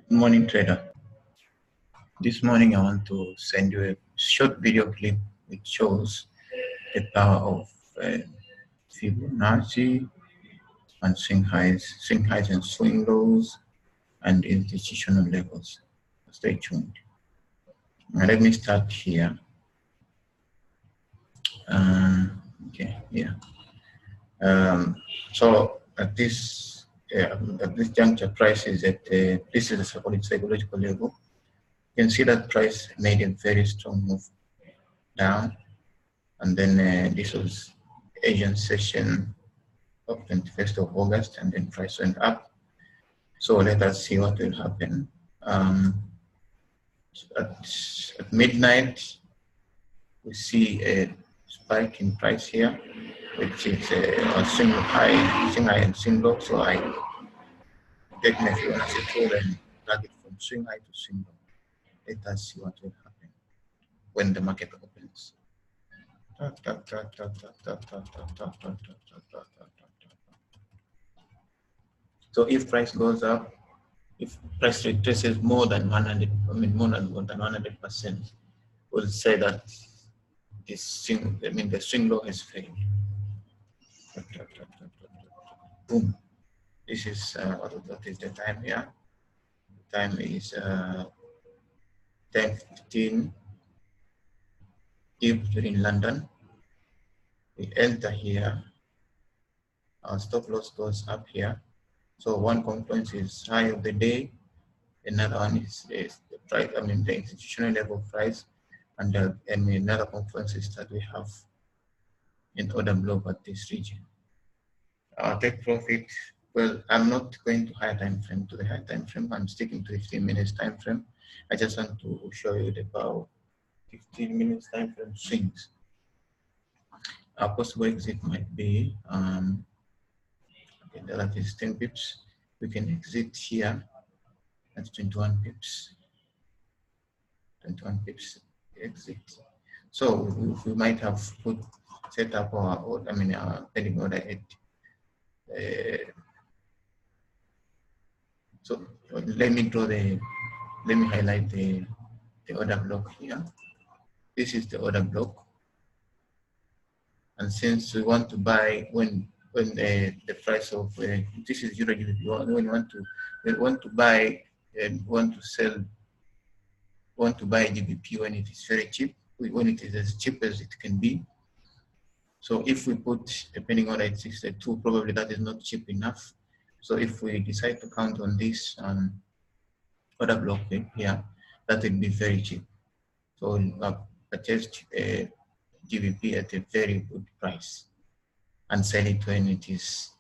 Good morning, trader. This morning I want to send you a short video clip which shows the power of Fibonacci and swing highs and swing lows and institutional levels. Stay tuned. Now let me start here. Okay, yeah. So at this juncture, price is at this is a psychological level. You can see that price made a very strong move down, and then this was Asian session of 21st of August, and then price went up. So let us see what will happen. At midnight, we see a spike in price here, which is a swing high and swing low. So I definitely want to control and target from swing high to swing low. Let us see what will happen when the market opens. So if price goes up, if price retraces more than 100, more than 100%, we'll say that the swing low has failed. Boom. This is what is the time here? The time is 10:15 in London. We enter here. Our stop loss goes up here. So one confluence is high of the day. Another one is the price. The institutional level price, and another confluence is that we have an order block at this region. Our take profit. Well, I'm not going to higher time frame to the high time frame. I'm sticking to 15 minutes time frame. I just want to show you about 15 minutes time frame swings. Our possible exit might be okay, that is 10 pips. We can exit here at 21 pips. 21 pips exit. So we might have set up our pending order at. So let me highlight the order block here. This is the order block, and since we want to buy when the price of this is usually when we want to buy and want to buy GBP when it is very cheap, when it is as cheap as it can be. So if we put depending on at 62, probably that is not cheap enough. So if we decide to count on this order block here, that would be very cheap. So purchased GBP at a very good price and sell it when it is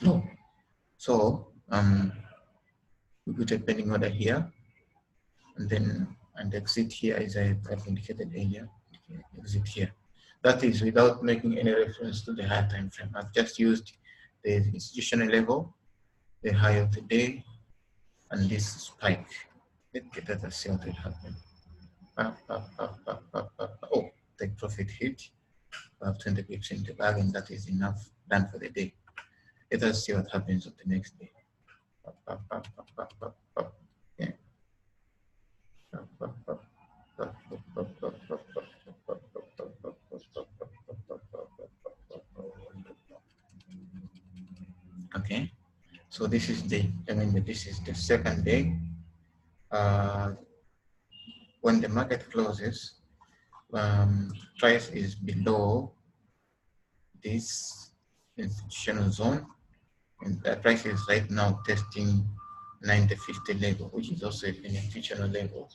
low. So we put a pending order here, and then exit here, as I've indicated earlier. Exit here. That is without making any reference to the higher time frame. I've just used the institutional level, the high of the day, and this spike. Let us see what will happen. Oh, take profit hit. I have 20 pips in the bag, and that is enough done for the day. Let us see what happens on the next day. Okay. Okay, so this is this is the second day. When the market closes, price is below this institutional zone, and the price is right now testing 90-50 level, which is also an institutional level.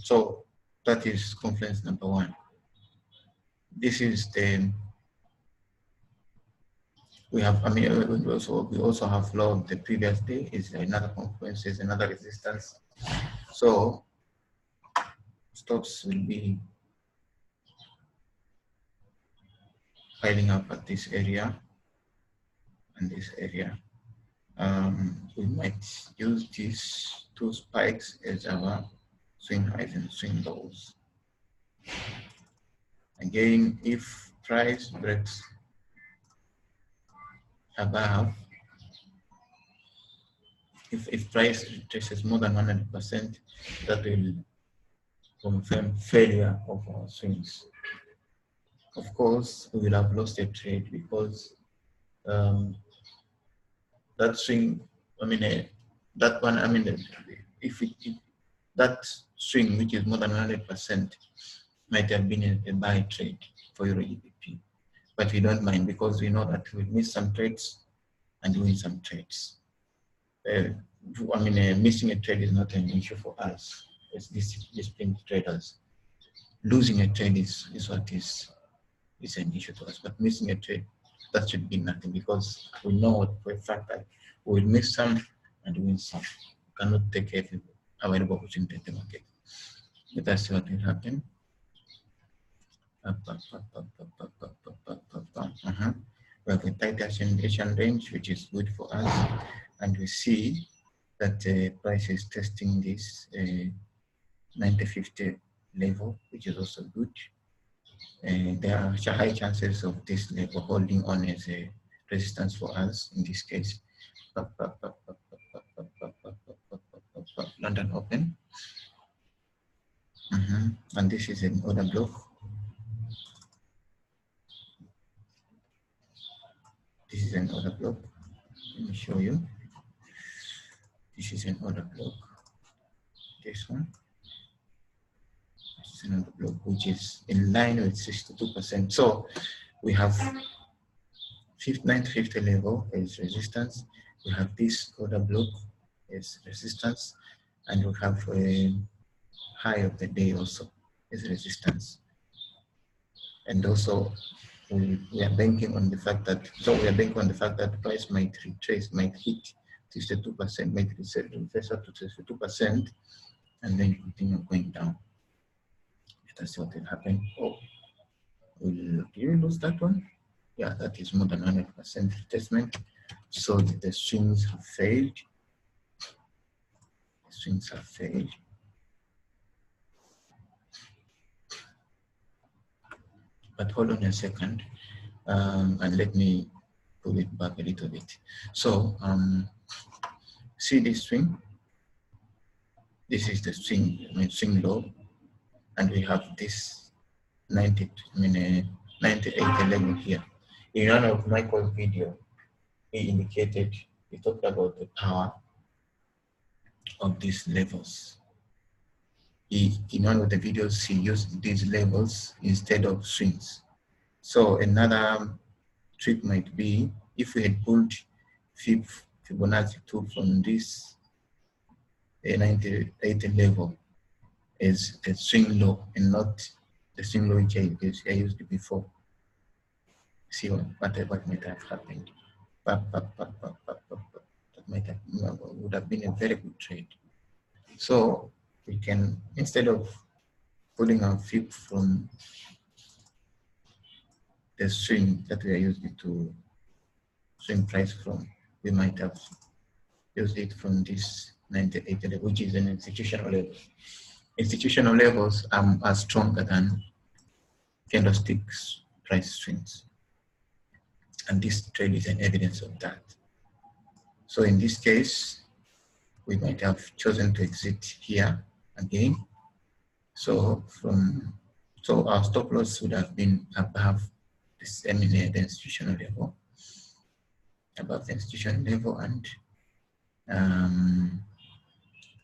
So that is confluence number one. This is the we also have low of the previous day is another confluence, is another resistance. So stocks will be piling up at this area and this area. We might use these two spikes as our swing highs and swing lows. Again, if price breaks above if price traces more than 100%, that will confirm failure of our swings. Of course, we will have lost a trade because that swing, that one, if that swing, which is more than 100%, might have been a buy trade for Euro GBP. But we don't mind because we know that we miss some trades and win some trades. Missing a trade is not an issue for us as disciplined traders. Losing a trade is what is an issue to us, but missing a trade, that should be nothing because we know for a fact that we will miss some and win some. We cannot take every available opportunity in the market. Let us see what will happen. We have a tight Asian range, which is good for us, and we see that the price is testing this 90-50 level, which is also good. There are high chances of this level holding on as a resistance for us in this case. London open. And this is an order block. This is an order block. Let me show you. This is an order block. This one. This is another block which is in line with 62%. So we have 90-50 level as resistance. We have this order block as resistance, and we have a high of the day also as resistance. And also we are banking on the fact that the price might retrace, might hit 62%, might retrace up to 62%, and then continue going down. Let us see what will happen. Oh, did you lose that one? Yeah, that is more than 100% retracement. So the swings have failed. The swings have failed. But hold on a second, and let me pull it back a little bit. So see this swing. This is the swing, swing low, and we have this 98 level here. In one of Michael's video, he talked about the power of these levels. In one of the videos, he used these levels instead of swings. So another trick might be if we had pulled Fibonacci 2 from this 98 level as a swing low and not the swing low which I used before. See what might have happened. That would have been a very good trade. So we can, instead of pulling our fib from the swing that we are using to swing price from, we might have used it from this 98 level, which is an institutional level. Institutional levels are stronger than candlesticks price swings. And this trade is an evidence of that. So in this case, we might have chosen to exit here again. So our stop loss would have been above this the institutional level, above the institutional level, and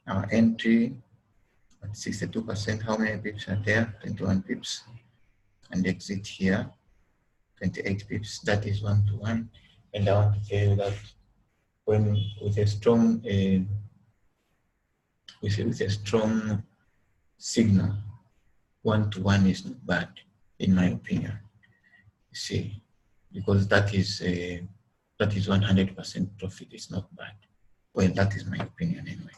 our entry at 62%. How many pips are there? 21 pips, and exit here 28 pips. That is 1-to-1. And I want to tell you that with a strong signal, 1-to-1 is not bad, in my opinion. You see, because that is 100% profit. It's not bad. Well, that is my opinion anyway.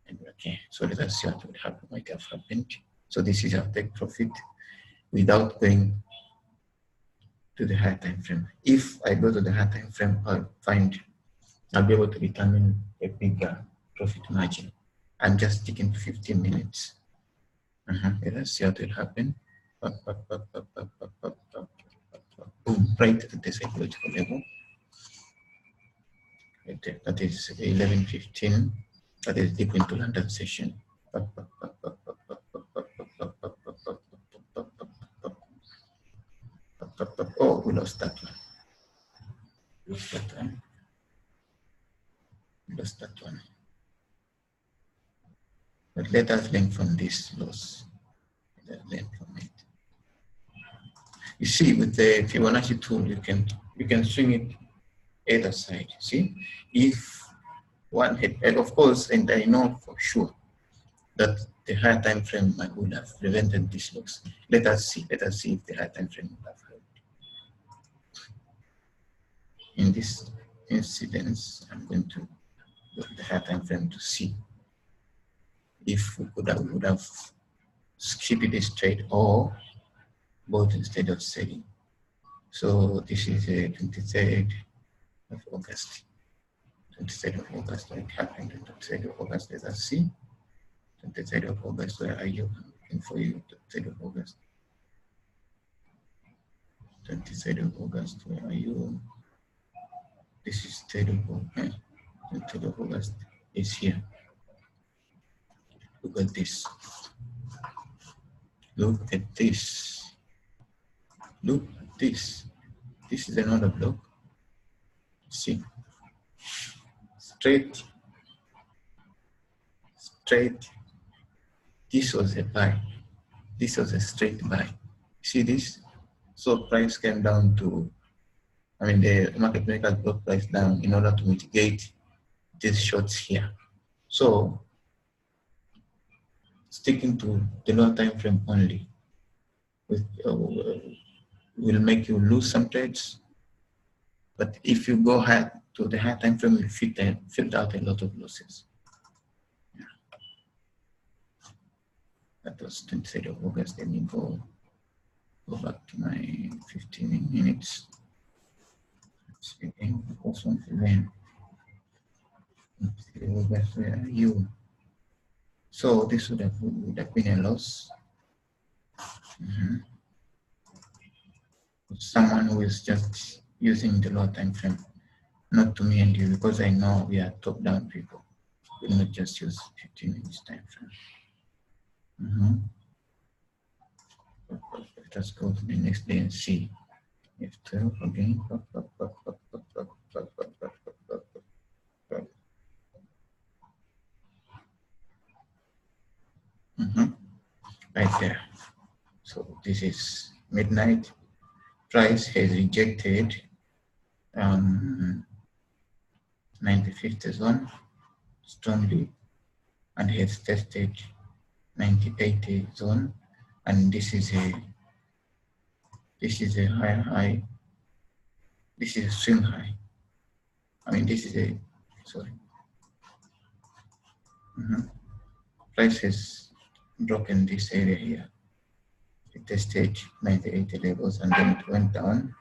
And okay, so let us see what might have happened. So this is our take profit without going to the higher time frame. If I go to the higher time frame, I'll be able to determine a bigger profit margin. I'm just sticking to 15 minutes. Let us see what will happen. Boom, right at the psychological level. That is 11:15. That is deep into London session. Oh, we lost that one. Lost that one. Lost that one. But let us learn from this loss. Let us learn from it. You see, with the Fibonacci tool, you can swing it either side. See, if one hit, and of course, and I know for sure that the higher time frame would have prevented this loss. Let us see if the higher time frame would have helped. In this incidence, I'm going to go to the higher time frame to see if we would have skipped this trade or bought instead of selling. So this is a 23rd of August. 23rd of August, what happened on 23rd of August? Let us see. 23rd of August, where are you? I'm looking for you. 23rd of August. 23rd of August, where are you? This is 3rd of August. 23rd of August is here. Look at this. Look at this. Look at this. This is another block. See. Straight. This was a buy. This was a straight buy. See this? So price came down to, I mean, the market makers brought price down in order to mitigate these shorts here. So sticking to the lower time frame only will make you lose some trades. But if you go high to the high time frame, you filter out a lot of losses. Yeah. That was 23rd of August. Let me go back to my 15 minutes. Again, also then where are you? So this would have been a loss. Someone who is just using the lower time frame, not to me and you, because I know we are top-down people. We will not just use 15 minutes time frame. Let us go to the next day and see. F12 again. Right there. So this is midnight. Price has rejected 95th zone strongly and has tested 98 zone, and this is a high. This is a swing high. I mean, this is a price has broken this area here. It tested 98 levels and then it went down,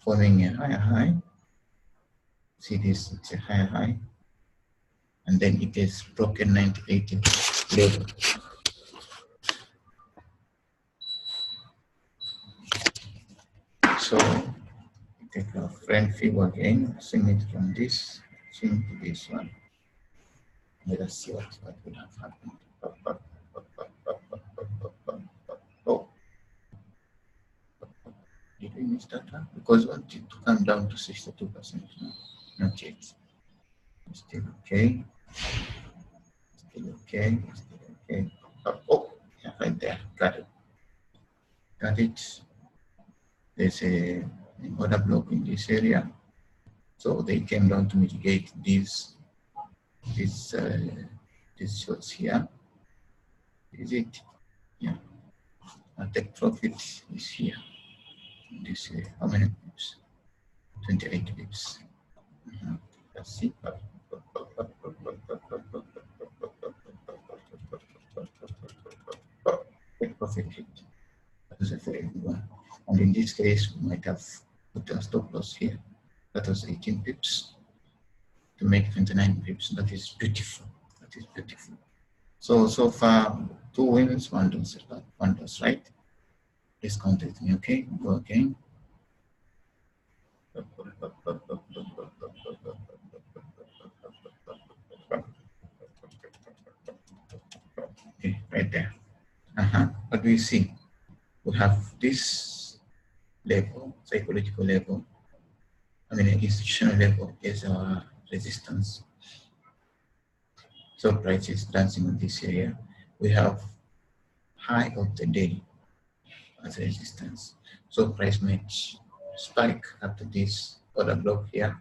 forming a higher high. See this, it's a higher high. And then it has broken 98 level. So take a friend figure again, swing it from this, swing to this one. Let us see what would have happened. Oh, did we miss that one? Because we want it to come down to 62%. No, not yet. Still okay. Still okay. Still okay. Oh, yeah, right there. Got it. Got it. There's another block in this area. So they came down to mitigate these shorts here. Is it? Yeah. Our take profit is here. This how many pips? 28 pips. Let's see. Take profit hit. That was a very good one. And in this case, we might have put a stop loss here. That was 18 pips to make 29 pips. That is beautiful. That is beautiful. So far, 2 wins, 1 loss, right? Please count with me, okay? Go again. do we see? We have this level, psychological level, I mean institutional level is our resistance. So price is dancing on this area. We have high of the day as a resistance. So price might spike up to this other block here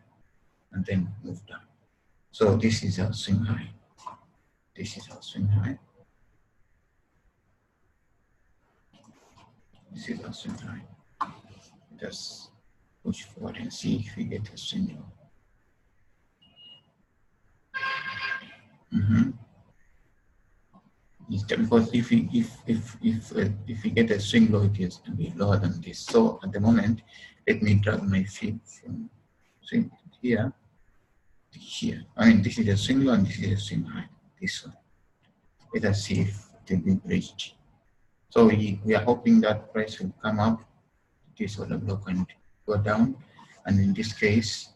and then move down. So this is our swing high. This is our swing high. This is our swing high. Just push forward and see if we get a swing low. Because if we get a swing low, it has to be lower than this. So at the moment, let me drag my feet from swing here to here. I mean, this is a swing low and this is a swing high. This one. Let us see if it will be breached. So we are hoping that price will come up this other block and go down. And in this case,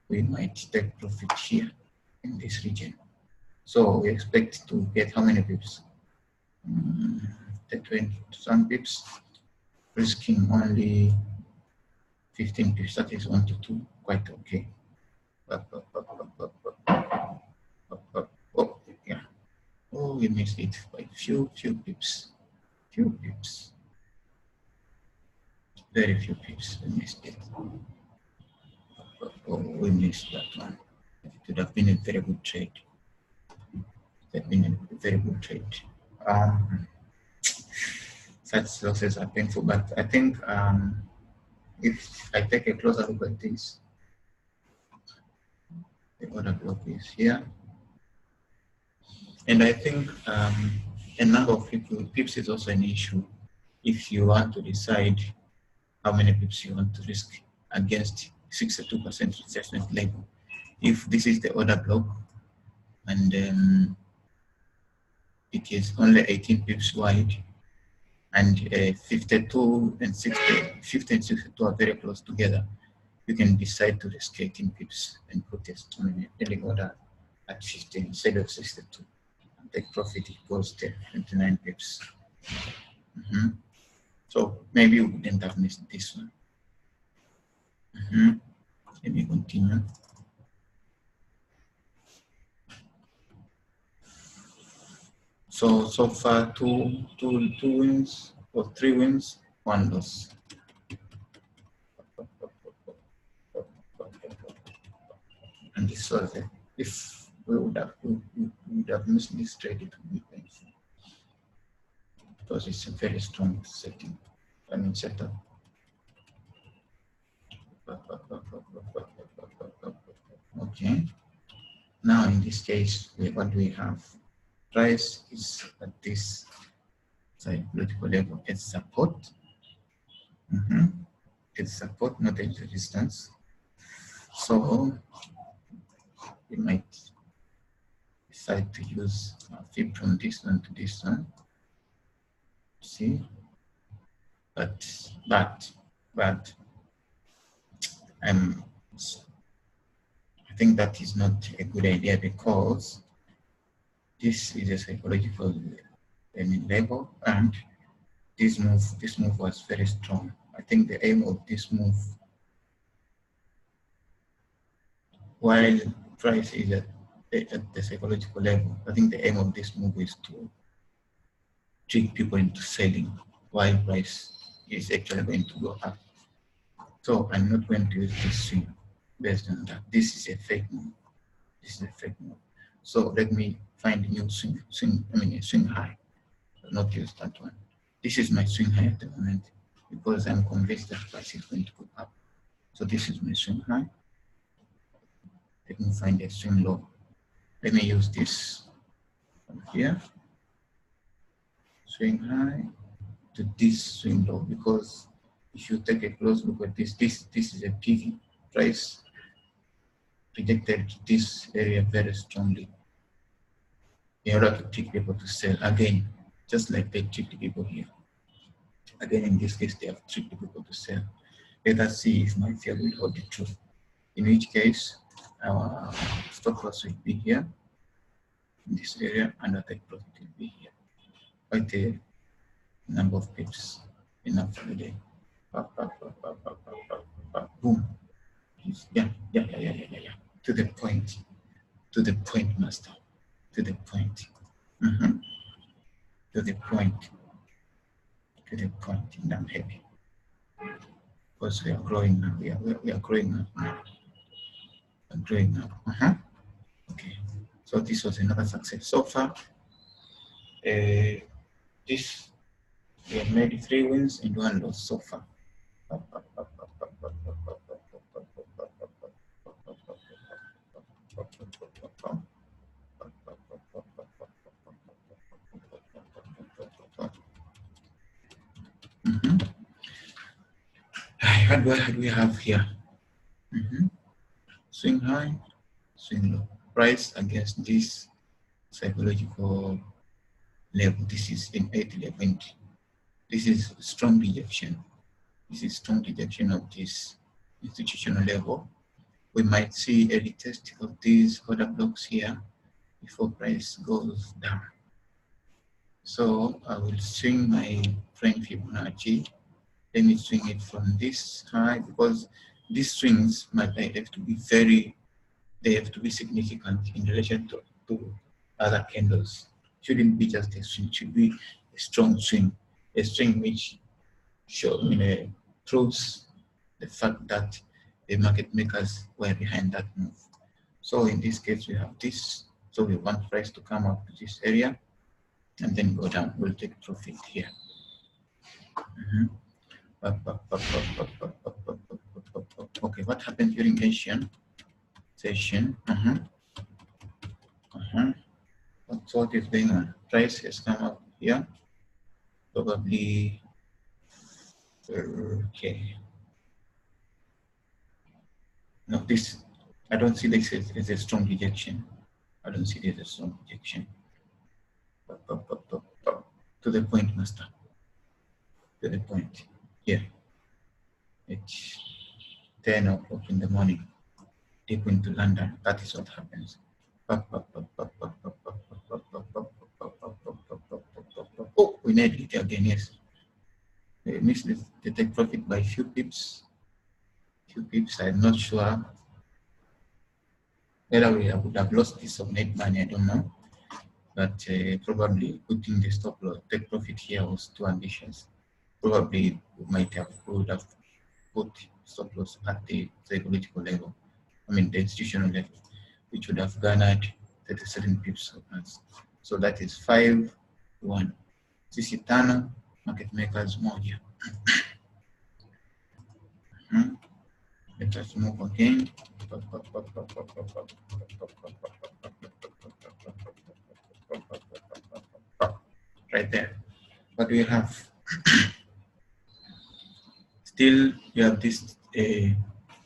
we might take profit here in this region. So we expect to get how many pips? 20 some pips, risking only 15 pips. That is 1 to 2, quite okay. Oh, yeah. Oh, we missed it by few pips. Few pips. Very few pips. We missed it. Oh, we missed that one. It would have been a very good trade. It would have been a very good trade. Such losses are painful, but I think if I take a closer look at this, the other block is here. And I think a number of pips is also an issue if you want to decide how many pips you want to risk against 62% retracement level. If this is the order block and it is only 18 pips wide and 52 and 60, 50 and 62 are very close together, you can decide to risk 18 pips and put a selling order at 50 instead of 62. And take profit, it goes to 29 pips. So maybe we wouldn't have missed this one. Let me continue. So far, two wins or 3 wins, 1 loss. And this was it. If we would have missed this trade, it would be painful. Because it's a very strong setting. I mean setup. Okay. Now in this case, what do we have? Price is at this psychological level. It's support. It's support, not a resistance. So we might decide to use a fib from this one to this one. See, but I think that is not a good idea because this is a psychological level, and this move was very strong. I think the aim of this move, while price is at the psychological level, I think the aim of this move is to trick people into selling while price is actually going to go up. So I'm not going to use this swing based on that. This is a fake move. This is a fake move. So let me find a new a swing high. I'll not use that one. This is my swing high at the moment because I'm convinced that price is going to go up. So this is my swing high. Let me find a swing low. Let me use this from here. Swing high to this swing low, because if you take a close look at this is a PV. Price rejected this area very strongly in order to trick people to sell again, just like they tricked people here. Again, in this case, they have tricked people to sell. Let us see if my fear will hold the truth. In which case, our stop loss will be here in this area, and our take profit will be here. Quite a number of pips enough for the day. Boom. Yeah. To the point, master. To the point. To the point. And I'm happy because we are growing now. We are growing up now. I'm growing up. Okay. So this was another success so far. This we have made 3 wins and 1 loss so far. What do we have here? Swing high, swing low. Price against this psychological level. This is in 811. This is strong rejection. This is strong rejection of this institutional level. We might see a retest of these order blocks here before price goes down. So I will swing my friend Fibonacci. Let me swing it from this high because these swings might have to be they have to be significant in relation to other candles. Shouldn't be just a swing, it should be a strong swing, a swing which proves the fact that the market makers were behind that move. So in this case, we have this. So we want price to come up to this area and then go down. We'll take profit here. Okay, what happened during Asian session? What is going on? Price has come up here. Probably, okay. No, this, I don't see this as a strong rejection. I don't see this as a strong rejection. To the point, master. To the point. Here. It's 10 o'clock in the morning. Deep into London. That is what happens. Oh, we need it again, yes. We missed the take profit by few pips. I'm not sure whether we would have lost this of net money, I don't know. But probably putting the stop loss, take profit here was too ambitious. Probably we would have put stop loss at the psychological level, the institutional level, which would have garnered 37 pips of us. So that is 5-1. Sisi tano, market makers moja. Let us move again. Right there. What do you have? Still, you have this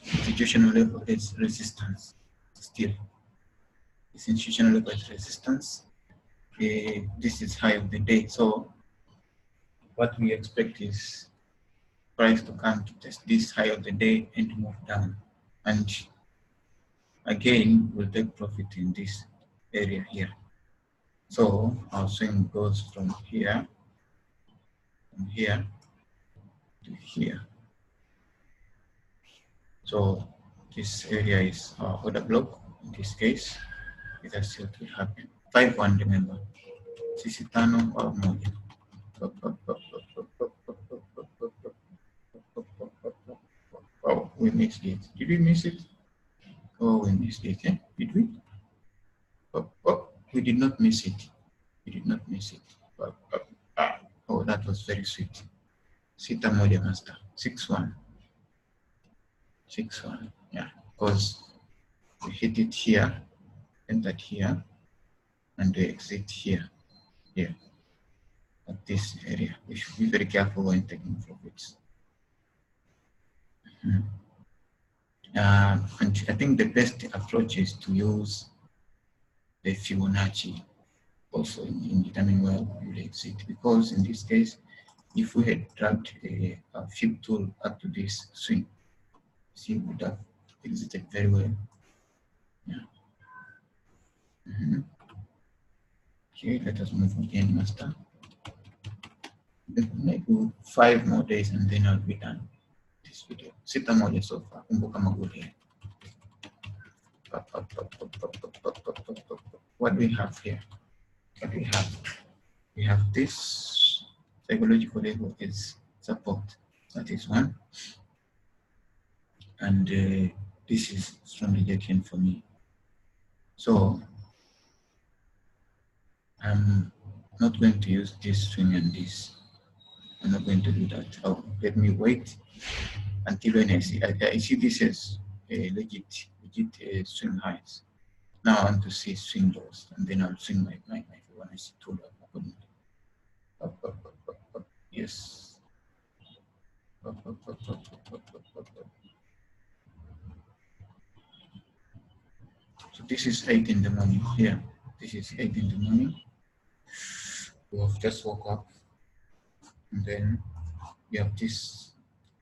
institutional level as resistance. Still, this institutional level as resistance. This is high of the day. So, what we expect is price to come to test this high of the day and move down. And again, we'll take profit in this area here. So our swing goes from here to here. So this area is our order block. In this case, let's see what will happen. 5-1, remember. Sisi tano or moja. Oh, we missed it. Did we miss it? Oh, we missed it. Eh? Did we? Oh, we did not miss it. We did not miss it. Oh, that was very sweet. Sita moja, master. 6-1. 6-1. Yeah, because we hit it here, entered here, and we exit here. Here. At this area. We should be very careful when taking profits. And I think the best approach is to use the Fibonacci also in determining where we will exit, because in this case, if we had dragged a Fib tool up to this swing, see, we would have exited very well. Yeah. Okay, let us move again, master. maybe 5 more days and then I'll be done this video. Sita moja so far. Kumbuka maguli. What do we have here? What do we have? We have this psychological level is support. That is one. And this is strong rejection for me. So I'm not going to use this swing and this. I'm not going to do that. Oh, let me wait until when I see this as a legit swing highs. Now I want to see swing lows, and then I'll swing my fibonacci tool accordingly. Up. Yes. Up. So this is 8 in the morning here. This is 8 in the morning. We have just woke up, and then we have these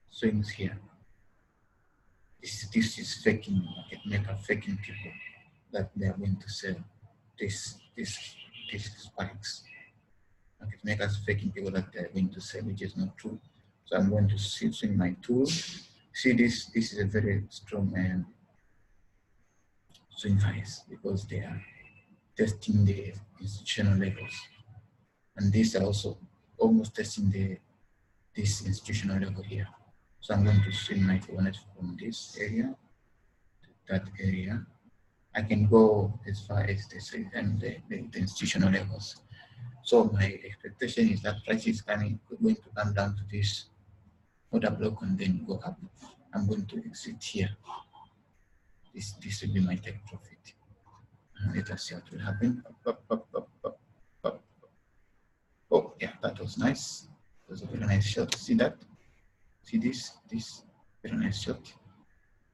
swings here. This is faking market maker, faking people that they are going to sell this spikes. Market makers faking people that they are going to sell, which is not true. So I'm going to swing my tool. See this is a very strong swing highs because they are testing the institutional levels, and these are also almost testing this institutional level here. So I'm going to swing my Fibonacci from this area to that area. I can go as far as the institutional levels. So my expectation is that price is going to come down to this order block and then go up. I'm going to exit here. This will be my take profit. Let us see what will happen. Up. Oh yeah, that was nice. It was a very nice shot. See that? See this very nice shot.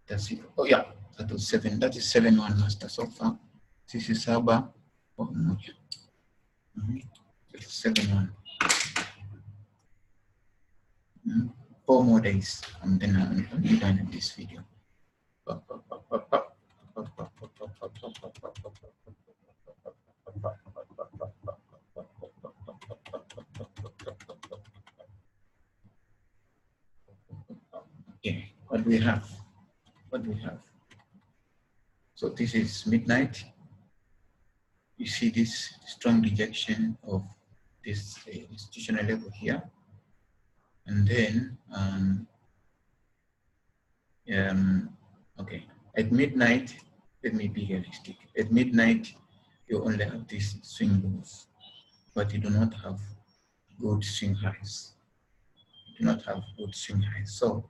That's it. Oh yeah, that was 7. That is 7-1 master so far. This is Saba. Oh no. It's 7-1. 4 more days and then I'll be done in this video. Okay, what do we have? So this is midnight. You see this strong rejection of this institutional level here, and then okay, at midnight, let me be realistic. At midnight, you only have these swing lows, but you do not have good swing highs. You do not have good swing highs, so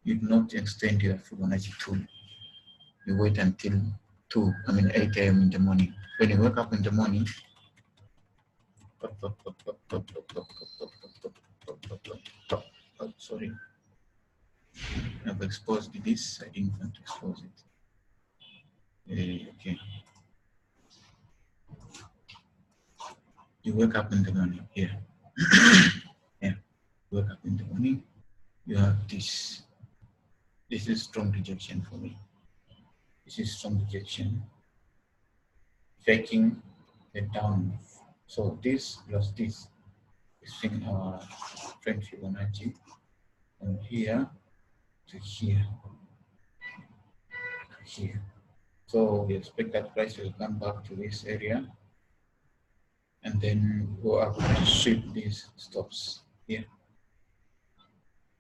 you do not extend your Fibonacci tool. You wait until 8 a.m. in the morning. When you wake up in the morning, sorry, I've exposed this. I didn't want to expose it. Okay. You wake up in the morning here. Yeah. You wake up in the morning. You have this. This is strong rejection for me. This is strong rejection. Faking the down move. So this plus this is in our trend Fibonacci from here to here. Here. So we expect that price will come back to this area and then go up to sweep these stops here.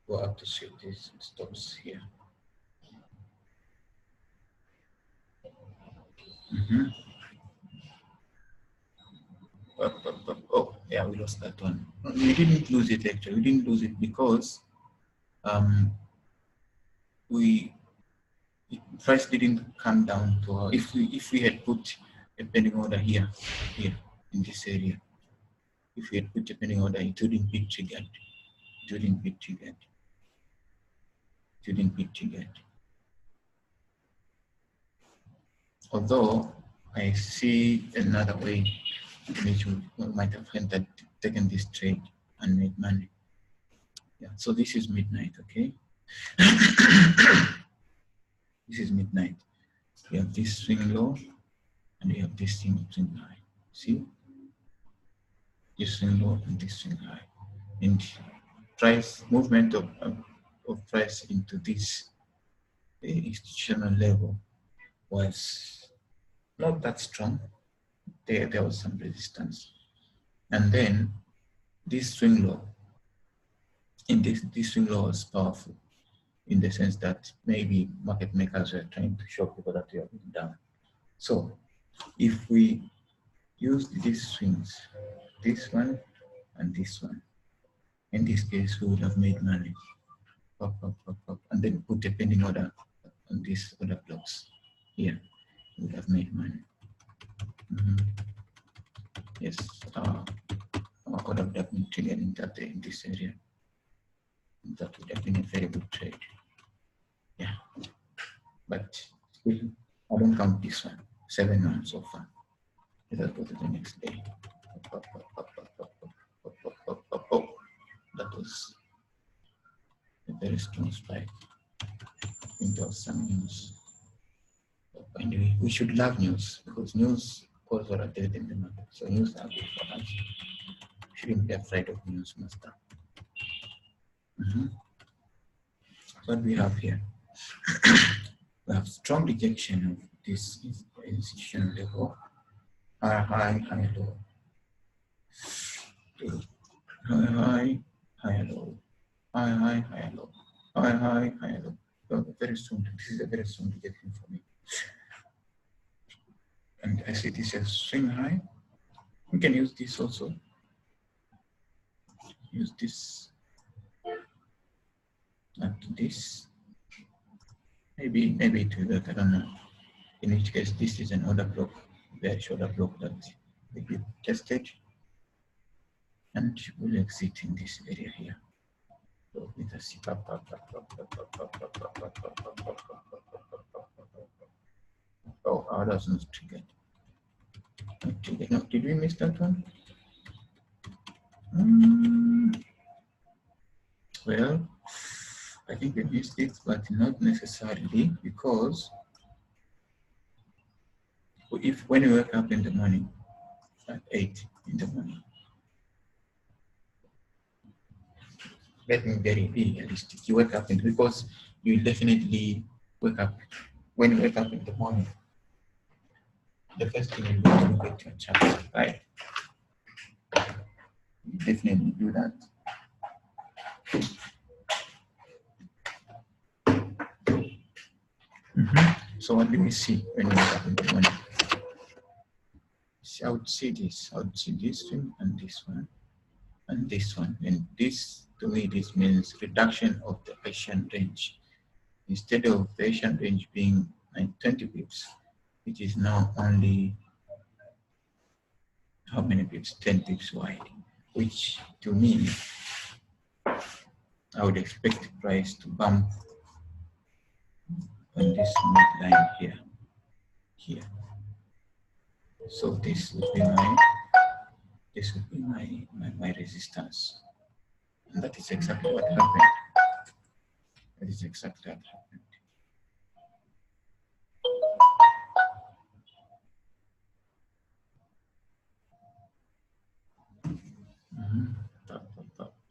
Go up to sweep these stops here. Oh, yeah, we lost that one. We didn't lose it actually. We didn't lose it because price didn't come down to our, if we had put a pending order here in this area, if we had put a pending order, it wouldn't be triggered. It wouldn't be triggered. It wouldn't be triggered. Although I see another way in which we might have entered, taken this trade and made money. Yeah, so this is midnight, okay? This is midnight. We have this swing low and we have this swing high. See? This swing low and this swing high. and price movement of price into this institutional level was not that strong. There was some resistance, and then this swing low. In this swing low was powerful in the sense that maybe market makers were trying to show people that we are going down. So if we use these swings, this one and this one, in this case we would have made money. Pop, pop, pop, pop, and then put a pending order on these other blocks here. We would have made money. Yes, our order would have been triggered in this area. That would have been a very good trade. Yeah, but still, I don't count this one. 7-1 so far. Let us go to the next day. That was a very strong spike. I think there was some news. Anyway, we should love news because news causes volatility in the market. So news are good for us. Shouldn't be afraid of news, master. What we have here, we have strong rejection of this institutional level. High, low. High, low. High, low. High, low. So very strong. This is a very strong rejection for me. And I see this as swing high. We can use this also. Use this. Like this. Maybe it will work, I don't know. In which case, this is an order block, very order block that will be tested. And we'll exit in this area here. So let us see. Oh, orders not triggered. No, did we miss that one? Well, I think we missed it, but not necessarily, because when you wake up in the morning at 8 in the morning, let me be realistic. You wake up because you definitely wake up. When you wake up in the morning, the first thing you do is look at your chart, right? You definitely do that. So what do we see when we wake up in the morning? I would see this. I would see this one and this one and this one. And this, to me, this means reduction of the Asian range. Instead of the Asian range being 20 pips, it is now only how many pips? 10 pips wide, which to me, I would expect the price to bump on this midline here. So this would be my resistance, and that is exactly what happened. That is exactly what happened.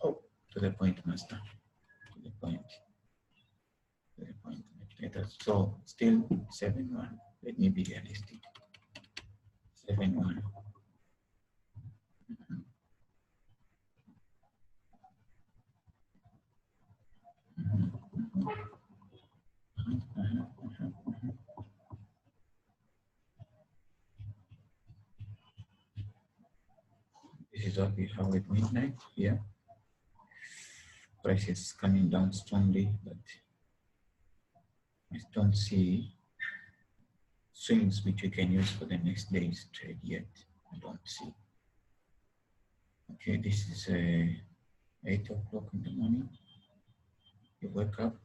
Oh, to the point, master. To the point. So still 7-1. Let me be realistic. 7-1. This is what we have at midnight here. Price is coming down strongly, but I don't see swings which we can use for the next day's trade yet. I don't see. Okay, this is 8 o'clock in the morning. You wake up.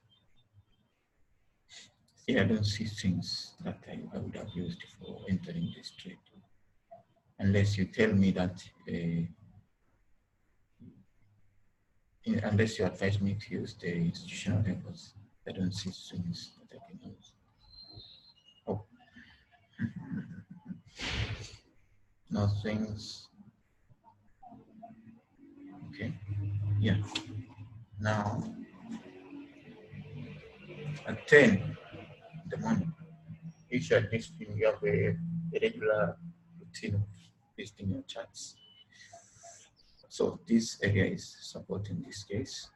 Still, I don't see swings that I would have used for entering this trade. Unless you tell me that, unless you advise me to use the institutional levels, I don't see swings that I can use. Oh. No swings. Okay. Yeah. Now at 10 in the morning, each at this thing you have a regular routine of visiting your charts. So this area is supporting this case.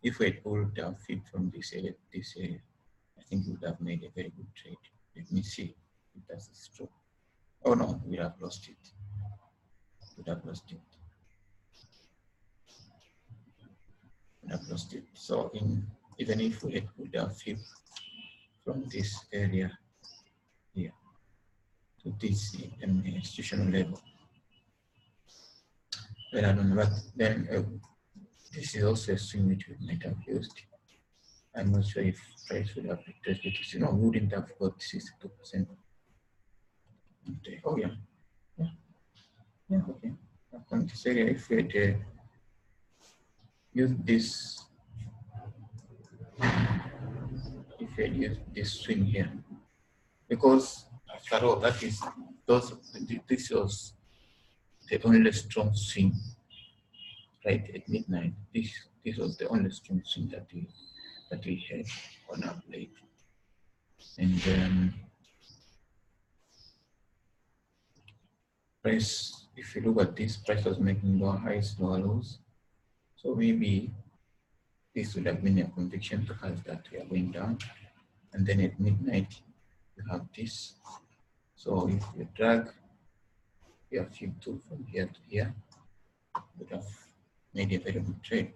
If we had pulled down feed from this area, I think we would have made a very good trade. Let me see if that is true. Oh no, we have lost it. We have lost it. We have lost it. So even if we had pulled down feed from this area here to this institutional level, well, I don't know, but then this is also a swing which we might have used. I'm not sure if price would have retested this. We wouldn't have got 62%. Okay. Oh yeah. Yeah, okay. From this area, if we had used this, swing here, because after all, this was the only strong swing, right at midnight. This was the only strong swing that we had on our blade. And price, if you look at this, price was making lower highs, lower lows. So maybe this would have been a conviction to us that we are going down. And then at midnight, you have this. So if you drag your feed tool from here to here, would have made a very good trade.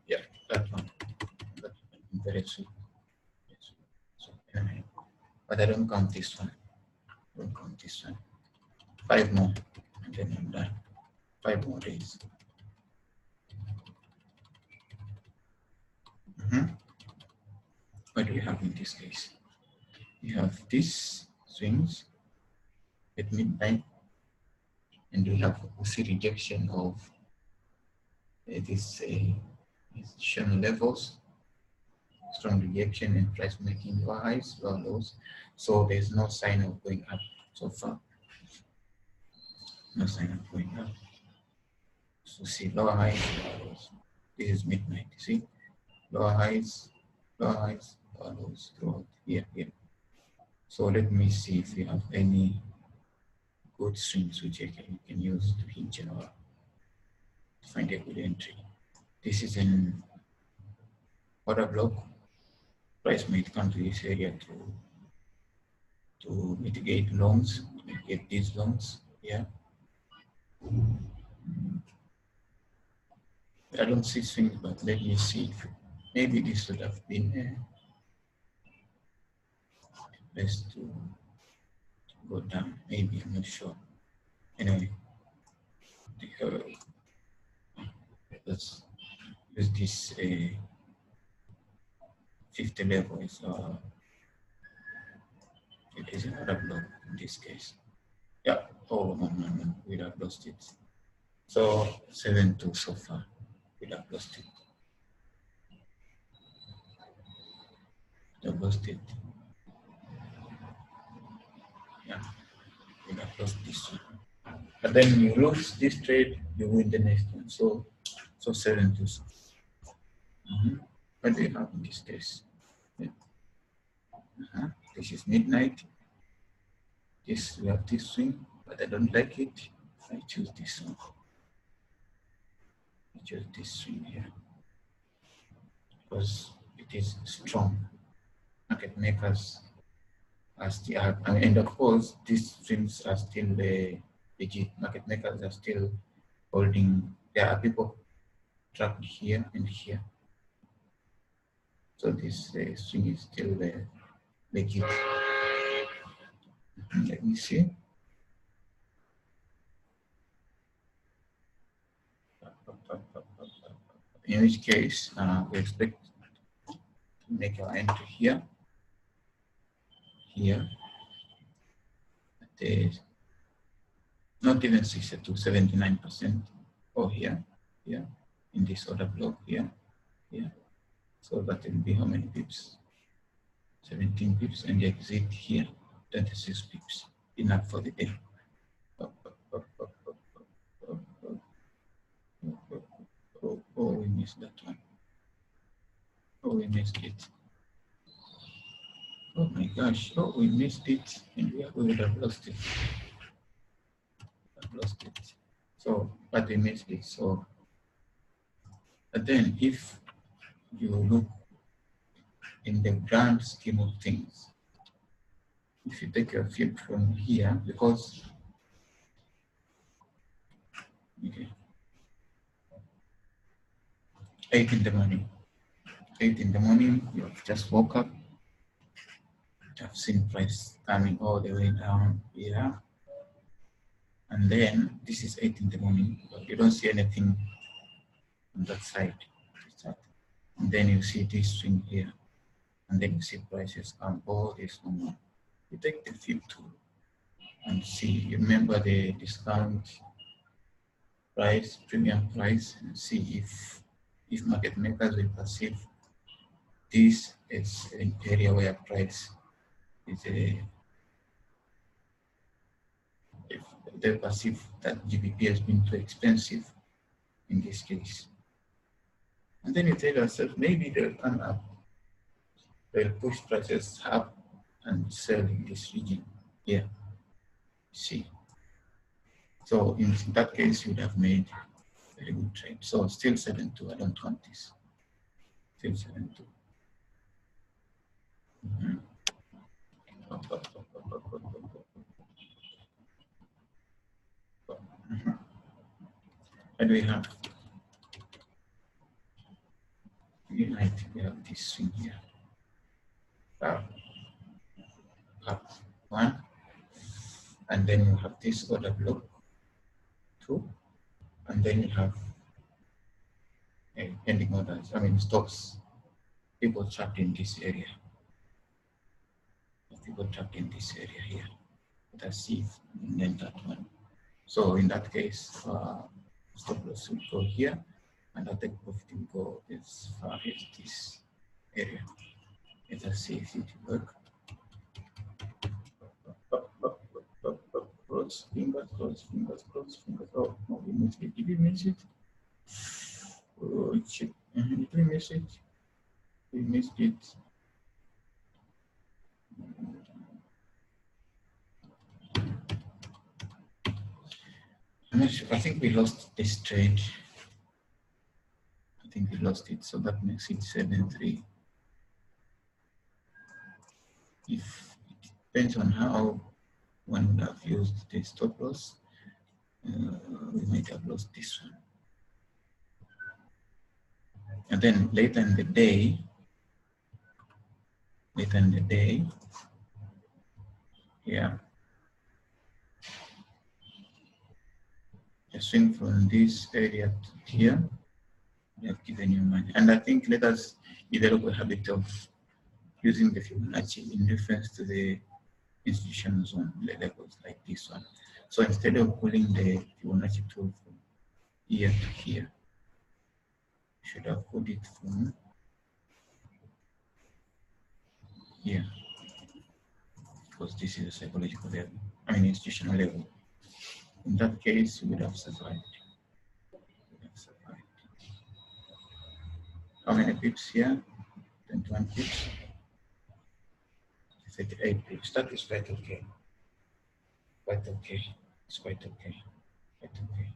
Yeah, that one. That one very sweet. So, anyway, but I don't count this one. I don't count this one. 5 more, and then I'm done. 5 more days. What do we have in this case? We have these swings at midnight, and we have also rejection of these institutional levels, strong rejection and price making lower highs, lower lows. So there's no sign of going up so far. No sign of going up. So see lower highs, lower lows. This is midnight, you see? Lower highs, lower lows throughout here. So let me see if we have any good swings which I can use to hinge or to find a good entry. This is an order block. Price might come to this area to mitigate longs, mitigate these longs. Yeah. I don't see swings, but let me see if maybe this would have been best to go down. Maybe, I'm not sure. Anyway, let's use this 50 level. It is another block in this case. Yeah. Oh no, we have lost it. So 7-2 so far. We have lost it. We have lost it. Yeah. We have lost this one. But then you lose this trade, you win the next one. So 7-2. What do you have in this case? Yeah. This is midnight. We have this swing, but I don't like it. I choose this one. I choose this swing here because it is strong. Market makers are still, and of course, these swings are still legit. Market makers are still holding. There are people trapped here and here. So this swing is still legit. Let me see. In which case, we expect to make our entry here. Not even 62, 79%. Or here, in this other block here. So that will be how many pips? 17 pips, and the exit here, 26 pips. Enough for the day. Oh, we missed that one. Oh, we missed it. Oh my gosh. Oh, we missed it. And we would have lost it. I've lost it. So, but we missed it. So, but then if you look in the grand scheme of things, if you take your field from here, because okay, 8 in the morning, 8 in the morning, you have just woke up, you have seen price coming all the way down here, and then this is 8 in the morning, but you don't see anything on that side, and then you see this swing here, and then you see prices come all this one. You take the field tool and see, you remember the discount price, premium price, and see if market makers will perceive this is an area where price is if they perceive that GBP has been too expensive in this case. And then you tell yourself, maybe they'll come up, they'll push prices up and sell in this region here. See. So in that case, you would have made a very good trade. So still 7.2, I don't want this. Still 7.2. And we have unite, we have this thing here. Up 1, and then you have this order block 2, and then you have pending orders, I mean stocks, people trapped in this area. People trapped in this area here. Let's see, and then that one. So in that case, stop loss will go here, and the take profit will go as far as this area. Let us see if it will work. Cross, fingers crossed, fingers crossed, fingers. Oh, no, we missed it. Did we miss it? Oh, shit. Did we miss it? We missed it. I'm not sure. I think we lost this trade. I think we lost it, so that makes it 7.3. If it depends on how one would have used the stop loss, we might have lost this one. And then later in the day, yeah, a swing from this area to here, they have given you money. And I think let us develop a habit of using the Fibonacci in reference to the institutional zone levels like this one. So instead of pulling the Fibonacci tool from here to here, you should have pulled it from here, because this is a psychological level, I mean institutional level. In that case, we would have survived. How many pips here? 21 pips. 38 pips. That is quite okay. Quite okay. It's quite okay. Quite okay.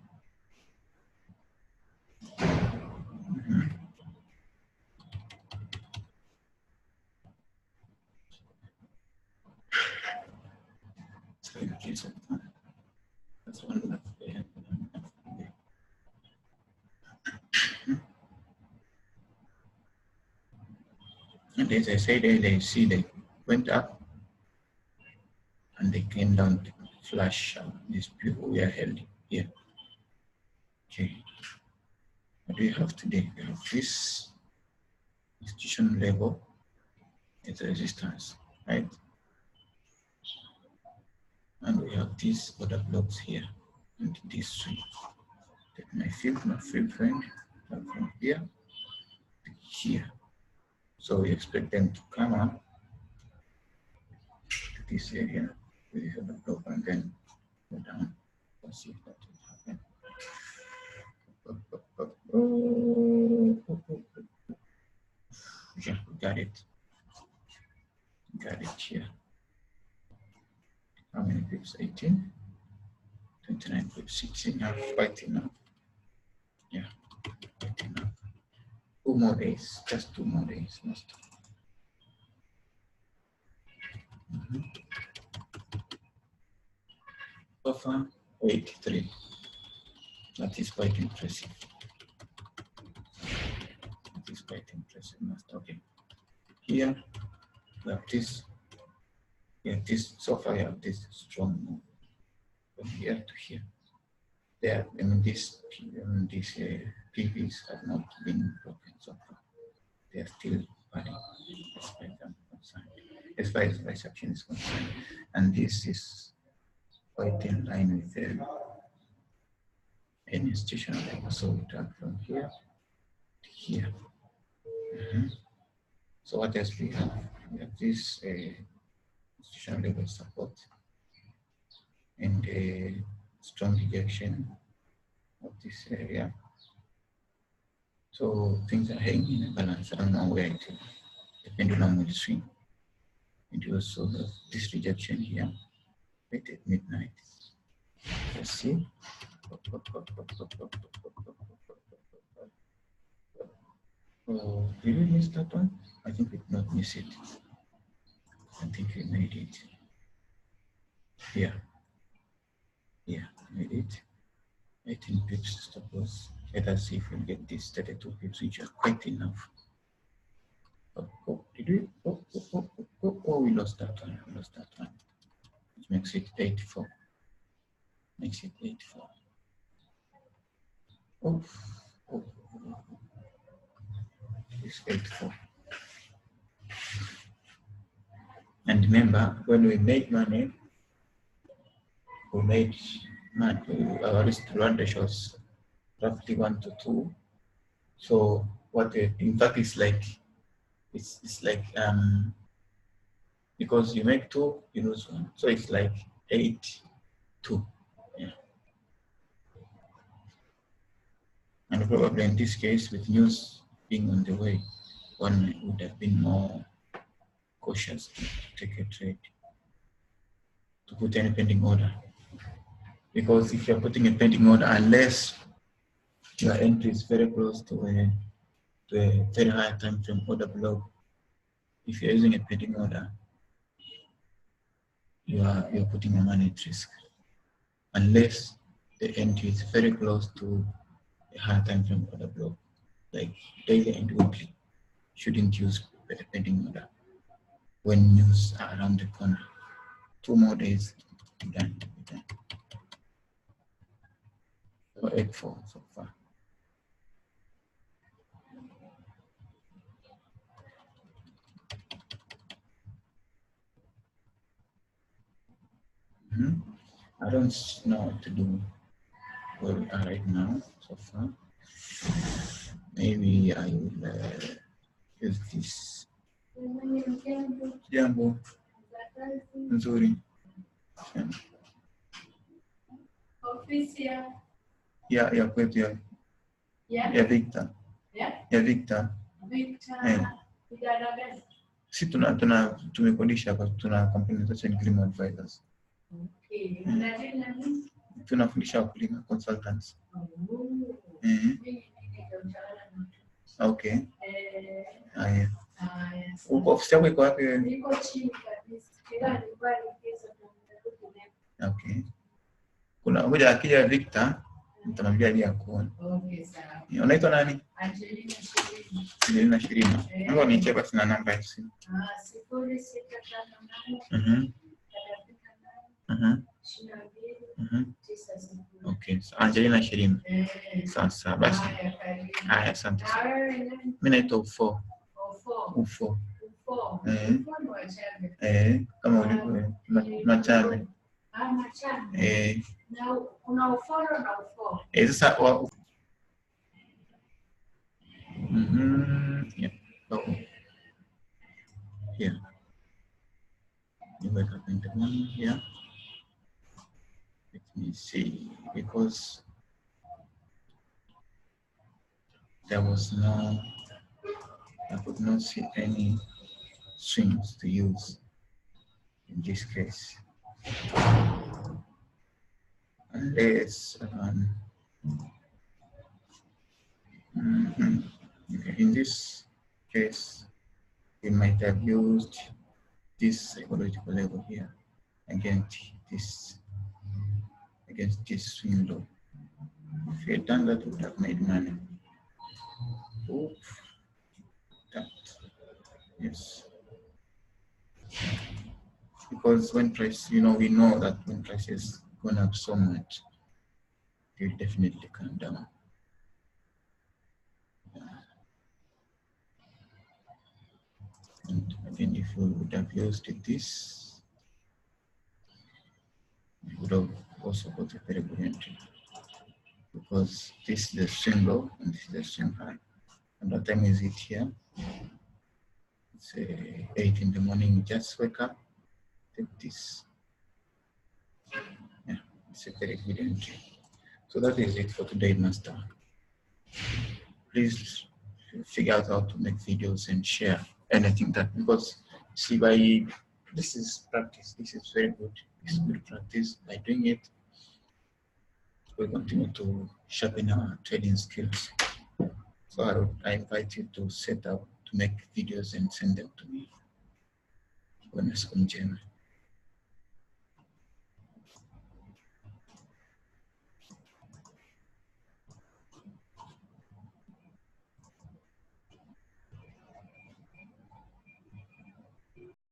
That's one enough. And as I said earlier, you see they went up and they came down to flash. These people were held here. Okay. What do you have today? We have this institutional level. It's a resistance, right? And we have these other blocks here and this swing. Take my field friend, from here to here. So we expect them to come up to this area with the other block and then go down. Let's see if that will happen. Yeah, got it. Got it here. How many pips? 18. 29 pips. 16. Quite enough. Yeah, quite enough. 2 more days. Just 2 more days. Most. So far, 83. That is quite impressive. That is quite impressive. Okay. Here, we have this. Yeah, this. So far, you have this strong move from here to here. There, these PVs have not been broken so far. They are still valid as far as I'm concerned, as far as price action is concerned. And this is quite in line with an institutional level. So we drag from here to here. So what else we have? We have this institutional level support and a strong rejection of this area. So things are hanging in a balance. I don't know where it is. The pendulum will swing. And you also have this rejection here right at midnight. Let's see. Oh, did we miss that one? I think we did not miss it. I think we made it. Yeah. Yeah, made it. 18 pips stop loss. Let us see if we get this 32 pips, which are quite enough. Did we? We lost that one. We lost that one. Which makes it 84. Makes it 84. It's 84. And remember, when we make money, we made money, our risk to run ratios roughly 1 to 2. So what in fact is like, it's like because you make 2, you lose 1. So it's like 8, 2. Yeah. And probably in this case, with news being on the way, one would have been more cautious to take a trade, to put any pending order. Because if you're putting a pending order, unless your entry is very close to a very high time frame order block, if you're using a pending order, you're putting your money at risk. Unless the entry is very close to a high time frame order block, like daily and weekly, shouldn't use a pending order when news are around the corner. 2 more days, done. So 8-4 so far. I don't know what to do where we are right now so far. Maybe I will use this. Jambo nzuri. Ya kwetu ya Victor. Ya Victor. Si tumekodisha hapa, tuna kampuni zote ni Green Advisors. Okay. Tunafundisha wakulima consultants. Okay. Haya. Uko ofisi yako iko wapi wewe? Niko chini kabisa. Okay. Kuna mmoja akija Victor, nitamwambia aje akuone. Okay, sawa. Unaitwa nani? Angelina Shirima. Naomba nicheke basi na namba ya simu. 0658 Okay, so Angelina Shirima. Sasa basi. Haya, asante. Mimi naitwa Ufoo. Ufoo. Kama ulivyo Machame. Machame. Na kuna uforo na ufoo. Sasa yeah. Here. You wake up in the morning here. Let me see, because I could not see any swings to use in this case. Unless, okay, in this case, we might have used this psychological level here against this swing low. If we had done that, we would have made money. Oof, that, yes. Because when price, we know that when price is going up so much, it will definitely come down. And again, if we would have used this, we would have also got a very good entry, because this is the swing low and this is the swing high. And what time is it here? It's 8 in the morning. Just wake up, take this. Yeah, it's a very good entry. So that is it for today, Master. Please figure out how to make videos and share anything that, because see, this is practice. This is very good. It's good practice. By doing it, we continue to sharpen our trading skills. So I invite you to set up to make videos and send them to me. When I